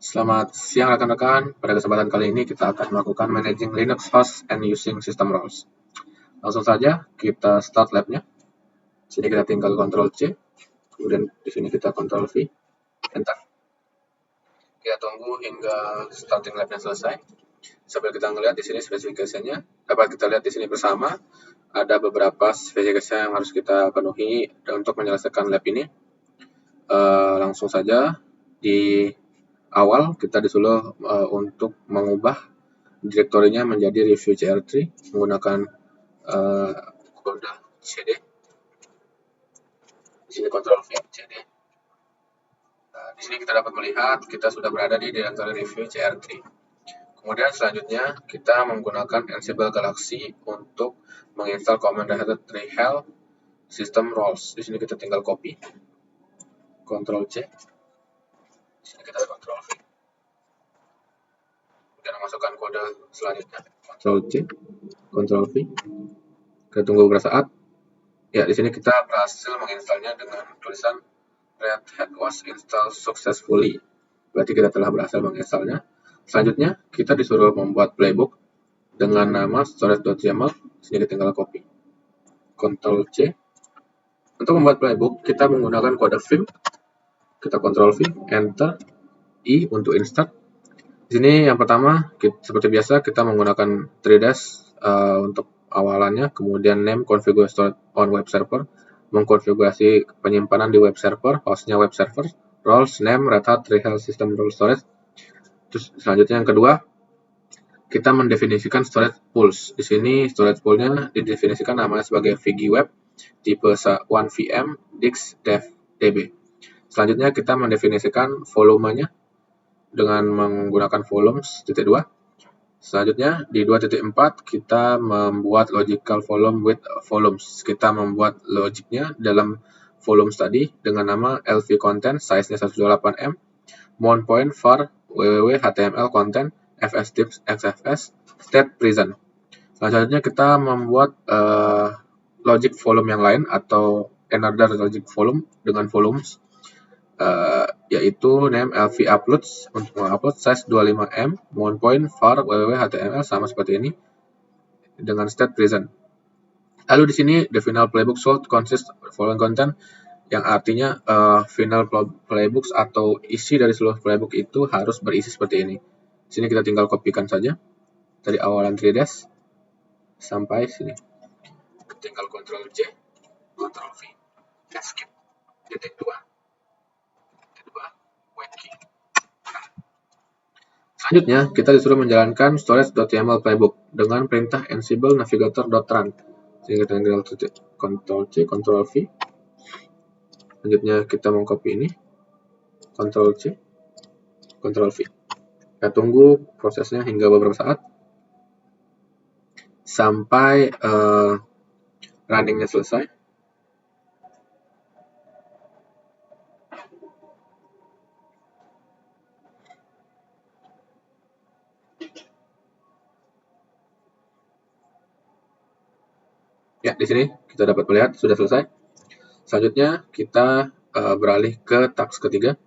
Selamat siang rekan-rekan. Pada kesempatan kali ini kita akan melakukan managing Linux host and using system roles. Langsung saja kita start labnya. Sini kita tinggal Ctrl C, kemudian di sini kita Ctrl V, enter. Kita tunggu hingga starting labnya selesai. Sambil kita melihat di sini spesifikasinya, dapat kita lihat di sini bersama ada beberapa spesifikasi yang harus kita penuhi untuk menyelesaikan lab ini. Langsung saja di awal kita disuruh untuk mengubah direktorinya menjadi review CR3 menggunakan kode CD. Di sini Ctrl V CD. Di sini kita dapat melihat kita sudah berada di direktori review CR3. Kemudian selanjutnya kita menggunakan Ansible Galaxy untuk menginstal command-headed trihel system roles. Di sini kita tinggal copy, Ctrl C. Di sini kita Ctrl V. Kemudian masukkan kode selanjutnya, Ctrl C, Ctrl V. Kita tunggu beberapa saat. Ya, di sini kita berhasil menginstalnya dengan tulisan Red Hat was installed successfully. Berarti kita telah berhasil menginstalnya. Selanjutnya, kita disuruh membuat playbook dengan nama storage.yaml. Sini tinggal copy, Ctrl C. Untuk membuat playbook, kita menggunakan kode vim. Kita Ctrl V, Enter, I untuk insert. Di sini yang pertama, seperti biasa kita menggunakan 3dash untuk awalannya, kemudian name configure storage on web server, mengkonfigurasi penyimpanan di web server, hostnya web server, roles name Red Hat Trihel System Role Storage. Terus selanjutnya yang kedua, kita mendefinisikan storage pools. Di sini storage poolnya didefinisikan namanya sebagai VGWeb tipe 1VM disk dev db. Selanjutnya kita mendefinisikan volumenya dengan menggunakan volumes .2. Selanjutnya di 2.4 kita membuat logical volume with volumes. Kita membuat logiknya dalam volumes tadi dengan nama lv content size-nya 128M, mount point var www html content fstips xfs state present. Selanjutnya kita membuat logic volume yang lain atau another logic volume dengan volumes, yaitu name lv uploads untuk mengupload size 25M, mount point var www html sama seperti ini dengan state present. Lalu di sini the final playbook should consist of following content, yang artinya final playbooks atau isi dari seluruh playbook itu harus berisi seperti ini. Di sini kita tinggal kopikan saja dari awalan 3dash sampai sini. Tinggal Ctrl C, Ctrl V, escape, titik 2. Selanjutnya, kita disuruh menjalankan storage.yaml playbook dengan perintah ansible navigator.run. Sehingga kita tinggal Ctrl C, Ctrl V. Selanjutnya kita mengcopy ini, Ctrl C, Ctrl V. Kita tunggu prosesnya hingga beberapa saat sampai runningnya selesai. Ya, di sini kita dapat melihat sudah selesai. Selanjutnya kita beralih ke task ketiga,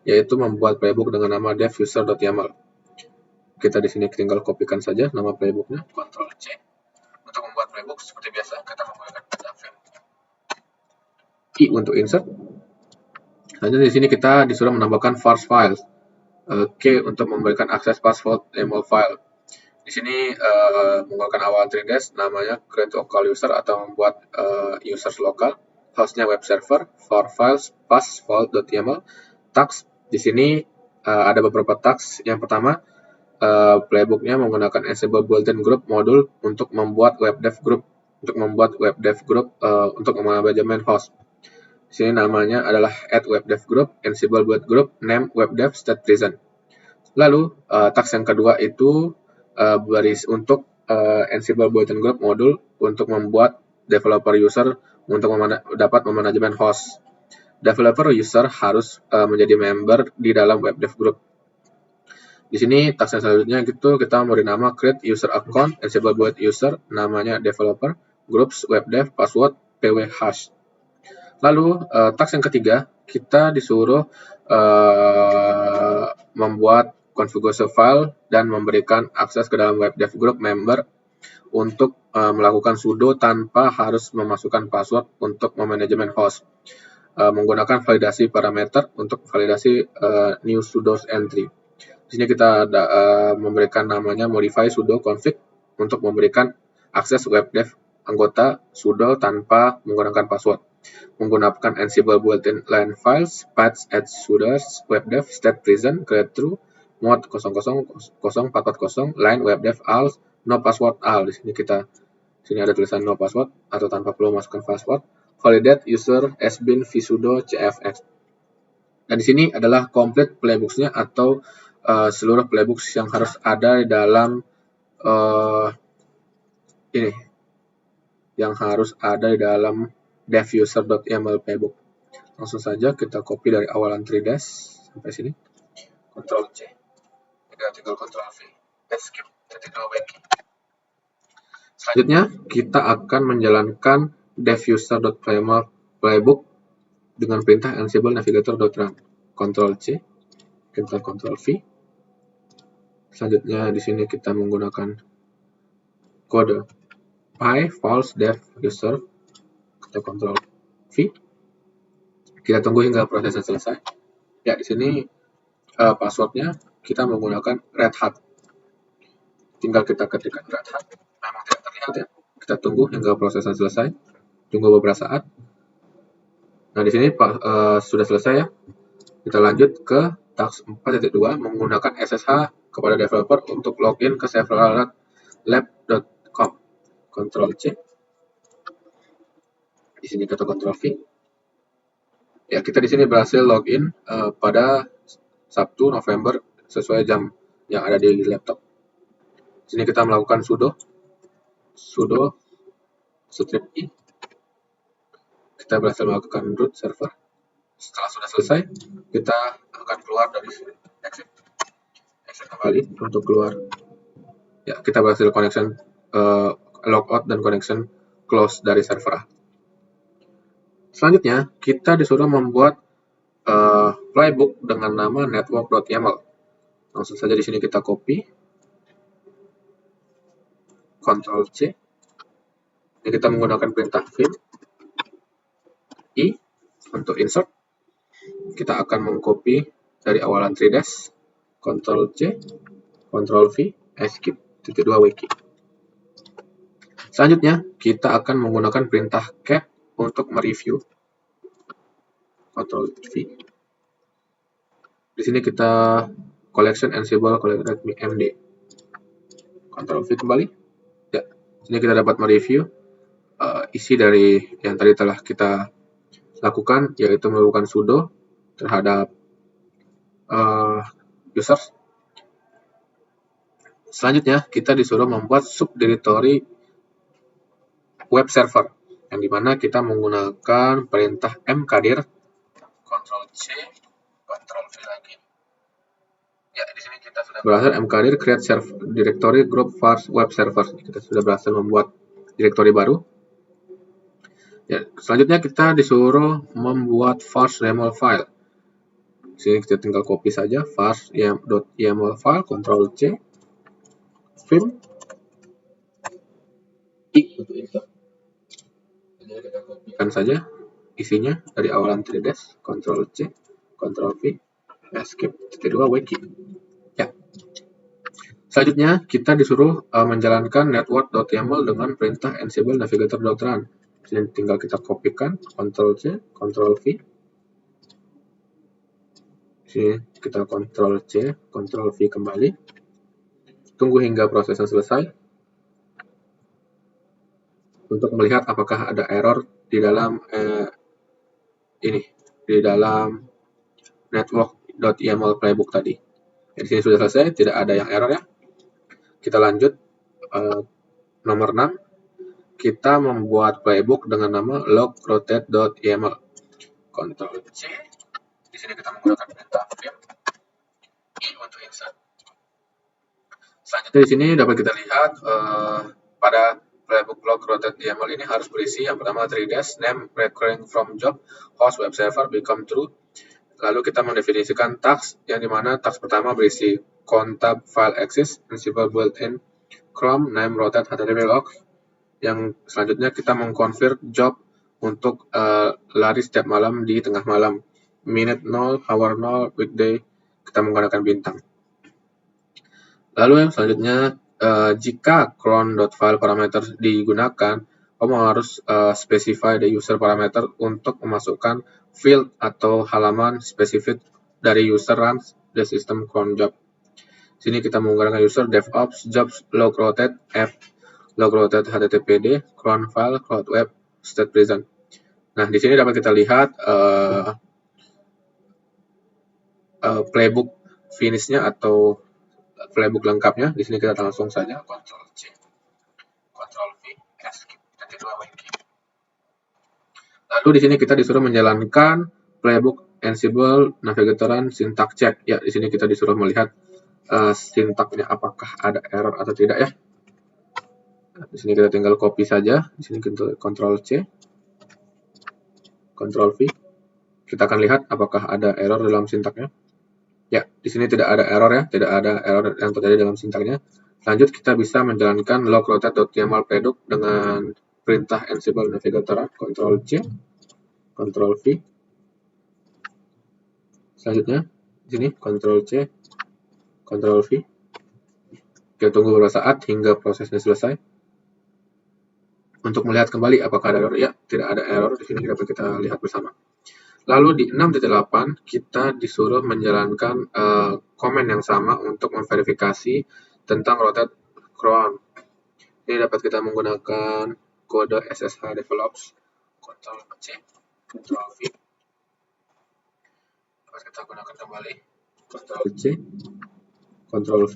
yaitu membuat playbook dengan nama dev-user.yaml. Kita di sini tinggal kopikan saja nama playbooknya, Ctrl C. Untuk membuat playbook seperti biasa kita menggunakan kata vim, I untuk insert. Selanjutnya di sini kita disuruh menambahkan parse files, K untuk memberikan akses path.yaml file. Di sini menggunakan awal 3dash namanya create local user atau membuat users lokal, hostnya web server, for files path.yaml. Task di sini ada beberapa task. Yang pertama, playbooknya menggunakan Ansible built-in group modul untuk membuat web dev group, untuk memanajemen host. Di sini namanya adalah add web dev group, Ansible build group, name web dev state present. Lalu task yang kedua itu untuk Ansible built-in group modul untuk membuat developer user untuk dapat memanajemen host. Developer user harus menjadi member di dalam web dev group. Di sini task yang selanjutnya itu kita memberi nama create user account Ansible build user, namanya developer, groups web dev, password, pw hash. Lalu task yang ketiga kita disuruh membuat configure file dan memberikan akses ke dalam web dev group member untuk melakukan sudo tanpa harus memasukkan password untuk memanajemen host. Menggunakan validasi parameter untuk validasi new sudo entry. Di sini kita memberikan namanya modify sudo config untuk memberikan akses web dev anggota sudo tanpa menggunakan password. Menggunakan Ansible built-in line files, patch at sudo web dev state present create true mode 000440 line web dev all no password all. Di sini ada tulisan no password atau tanpa perlu masukkan password. Validate user has been vsudo cfx. Dan di sini adalah complete playbooks-nya atau seluruh playbooks yang harus ada di dalam ini, yang harus ada di dalam devuser.yaml playbook. Langsung saja kita copy dari awalan 3dash sampai sini. Ctrl C. Tinggal Ctrl V. Escape. Selanjutnya kita akan menjalankan devuser.yaml playbook dengan perintah ansible navigator.run. Ctrl C. Kita Ctrl V. Selanjutnya di sini kita menggunakan kode py false dev user. Kita Ctrl V. Kita tunggu hingga prosesnya selesai. Ya, di sini passwordnya kita menggunakan Red Hat. Tinggal kita ketikkan Red Hat. Memang tidak terlihat ya. Kita tunggu hingga prosesnya selesai. Tunggu beberapa saat. Nah, di sini sudah selesai ya. Kita lanjut ke task 4.2 menggunakan SSH kepada developer untuk login ke server lab.com. Ctrl C. Di sini kita Ctrl V. Ya, kita di sini berhasil login pada Sabtu November sesuai jam yang ada di laptop. Di sini kita melakukan sudo strip i. Kita berhasil melakukan root server. Setelah sudah selesai, kita akan keluar dari sini. Exit kembali untuk keluar. Ya, kita berhasil connection logout dan connection close dari server A. Selanjutnya, kita disuruh membuat playbook dengan nama network.yaml. Langsung saja di sini kita copy, Ctrl C. Ini kita menggunakan perintah vim i untuk insert. Kita akan mengcopy dari awalan 3dash, Ctrl C, Ctrl V, escape, _2 wiki. Selanjutnya, kita akan menggunakan perintah cat untuk mereview. Ctrl V. Di sini kita collection ansible readme md. Ctrl V kembali. Ya, di sini kita dapat mereview isi dari yang tadi telah kita lakukan, yaitu melakukan sudo terhadap users. Selanjutnya, kita disuruh membuat subdirectory web server, yang dimana kita menggunakan perintah mkdir, Ctrl C, Ctrl V lagi. Ya, di sini kita sudah berhasil mkdir create directory group vars web server. Kita sudah berhasil membuat direktori baru. Ya, selanjutnya kita disuruh membuat vars.yaml file. Di sini kita tinggal copy saja vars.yaml file, Ctrl C, vim i untuk insert. Jadi kita kopikan saja isinya dari awalan 3dash, Ctrl C, Ctrl V, escape, _2 wiki. Ya. Selanjutnya kita disuruh menjalankan network.yaml dengan perintah ansible navigator.run. Sini tinggal kita kopikan, Ctrl C, Ctrl V. Sini kita Ctrl C, Ctrl V kembali. Tunggu hingga prosesnya selesai untuk melihat apakah ada error di dalam di dalam network.yaml playbook tadi. Di sini sudah selesai, tidak ada yang error ya. Kita lanjut nomor 6. Kita membuat playbook dengan nama logrotate.yaml. Ctrl C. Di sini kita menggunakan perintah vim i untuk insert. Selanjutnya di sini dapat kita lihat pada playbook logrotate.yaml ini harus berisi yang pertama 3dash name recurring from job host web server become true, Lalu kita mendefinisikan task, yang dimana task pertama berisi contab file access, Ansible built-in, Chrome, name, rotate, HTTP log. Yang selanjutnya kita mengkonfirm job untuk lari setiap malam di tengah malam. Minute 0, hour 0, weekday, kita menggunakan bintang. Lalu yang selanjutnya, jika cron.file parameter digunakan, kamu harus specify the user parameter untuk memasukkan field atau halaman spesifik dari user runs the system cron job. Sini kita menggunakan user DevOps jobs log rotate f log rotate httpd cron file cloud web state present. Nah, di sini dapat kita lihat playbook finishnya atau playbook lengkapnya. Di sini kita langsung saja Ctrl C, Ctrl V, Escape, dan kedua WinKey. Lalu di sini kita disuruh menjalankan playbook Ansible Navigator Run syntax check. Ya, di sini kita disuruh melihat sintaknya apakah ada error atau tidak ya. Nah, di sini kita tinggal copy saja. Di sini kita Ctrl C, Ctrl V. Kita akan lihat apakah ada error dalam sintaknya. Ya, di sini tidak ada error ya, tidak ada error yang terjadi dalam sintaknya. Lanjut, kita bisa menjalankan log rotate.yml playbook dengan perintah Ansible Navigator, Ctrl C, Ctrl V. Selanjutnya, di sini Ctrl C, Ctrl V. Kita tunggu beberapa saat hingga prosesnya selesai. Untuk melihat kembali apakah ada error, ya, tidak ada error. Di sini dapat kita lihat bersama. Lalu di 6.8 kita disuruh menjalankan komen yang sama untuk memverifikasi tentang rotate cron. Ini dapat kita menggunakan kode SSH develops, Ctrl C, Ctrl V. Dapat kita gunakan kembali, Ctrl C, Ctrl V.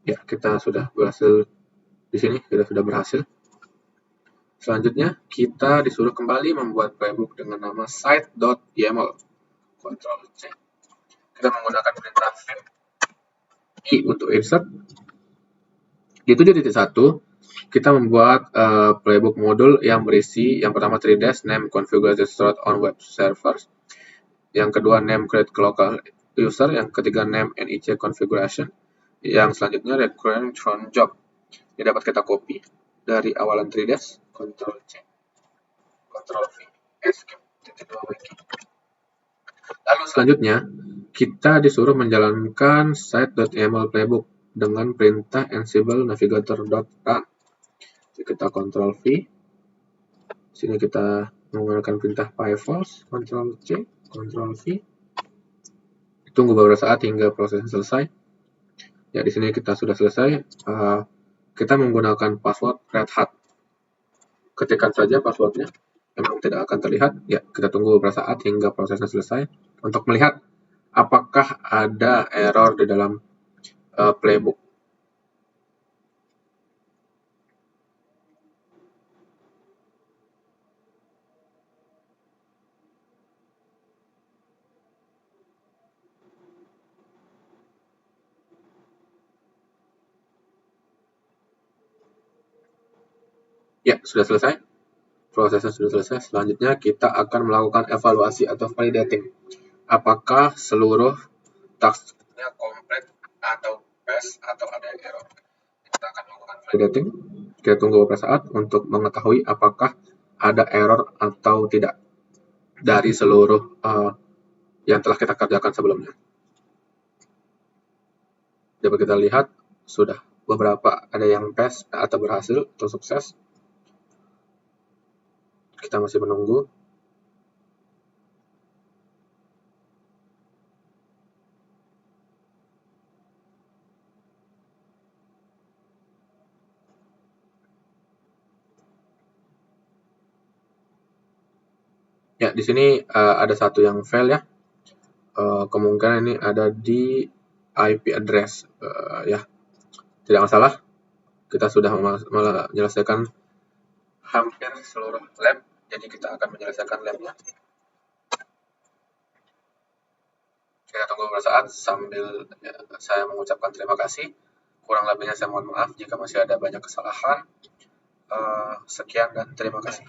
Ya, kita sudah berhasil di sini, sudah berhasil. Selanjutnya, kita disuruh kembali membuat playbook dengan nama site.yml. Ctrl C. Kita menggunakan perintah I untuk insert. Di 7.1, kita membuat playbook modul yang berisi yang pertama 3 name configuration stored on web servers, yang kedua name create local user, yang ketiga name NIC configuration, yang selanjutnya recurrent cron job. Ini dapat kita copy dari awalan 3 Ctrl C, Ctrl V, Escape, WinKey. Lalu selanjutnya, kita disuruh menjalankan site.yml playbook dengan perintah Ansible Navigator.run. Jadi kita Ctrl V. Sini kita menggunakan perintah pyfalse, Ctrl C, Ctrl V. Tunggu beberapa saat hingga proses selesai. Ya, di sini kita sudah selesai. Kita menggunakan password Red Hat. Ketikkan saja passwordnya, memang tidak akan terlihat. Ya, kita tunggu beberapa saat hingga prosesnya selesai untuk melihat apakah ada error di dalam playbook. Ya, sudah selesai. Prosesnya sudah selesai. Selanjutnya kita akan melakukan evaluasi atau validating. Apakah seluruh tasknya komplit atau pass atau ada error. Kita akan melakukan validating. Kita tunggu beberapa saat untuk mengetahui apakah ada error atau tidak dari seluruh yang telah kita kerjakan sebelumnya. Dapat kita lihat sudah beberapa ada yang pass atau berhasil atau sukses. Kita masih menunggu. Ya, di sini ada satu yang fail ya. Kemungkinan ini ada di IP address. Ya, tidak masalah. Kita sudah menyelesaikan hampir seluruh lab. Jadi kita akan menyelesaikan labnya. Kita tunggu beberapa saat sambil saya mengucapkan terima kasih. Kurang lebihnya saya mohon maaf jika masih ada banyak kesalahan. Sekian dan terima kasih.